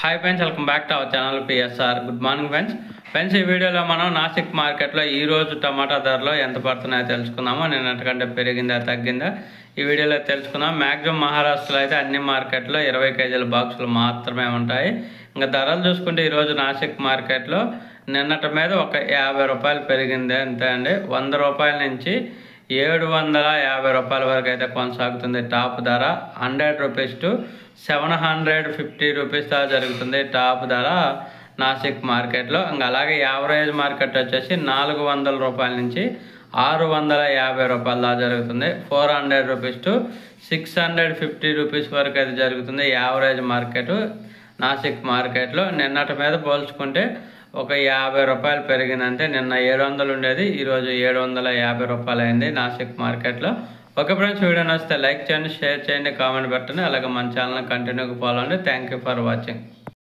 Hi friends, welcome back to our channel PSR. Good morning friends. Friends, ఈ వీడియోలో మనం నాసిక్ మార్కెట్లో ఈరోజు టమాటా ధరలు ఎంత పడుతున్నాయో తెలుసుకుందాము. నిన్నటికంటే పెరిగిందా తగ్గిందా ఈ వీడియోలో తెలుసుకుందాం. మ్యాక్సిమం మహారాష్ట్రలో అయితే అన్ని మార్కెట్లో 20 కేజీల బాక్సులు మాత్రమే ఉంటాయి. ఇంకా ధరలు చూసుకుంటే ఈరోజు నాసిక్ మార్కెట్లో నిన్నటి మీద ఒక 50 రూపాయలు పెరిగింది అంతే అండి. 100 రూపాయల నుంచి 750 రూపాయల వరకు అయితే కొనసాగుతుంది. టాప్ ధర 100 రూపీస్ టు 750 రూపీస్ దాకా జరుగుతుంది టాప్ ధర నాసిక్ మార్కెట్లో. ఇంకా అలాగే యావరేజ్ మార్కెట్ వచ్చేసి 400 రూపాయల నుంచి 650 రూపాయల దాకా జరుగుతుంది. 400 రూపీస్ టు 650 రూపీస్ వరకు అయితే జరుగుతుంది యావరేజ్ మార్కెట్ నాసిక్ మార్కెట్లో. నిన్నటి మీద పోల్చుకుంటే ఒక 50 రూపాయలు పెరిగిందంటే నిన్న 700 ఉండేది, ఈరోజు 750 రూపాయలు అయింది నాసిక్ మార్కెట్లో. ఓకే ఫ్రెండ్స్, వీడియో నచ్చితే లైక్ చేయండి, షేర్ చేయండి, కామెంట్ పెట్టండి. అలాగే మన ఛానల్ని కంటిన్యూగా ఫాలో అండి. Thank you for watching.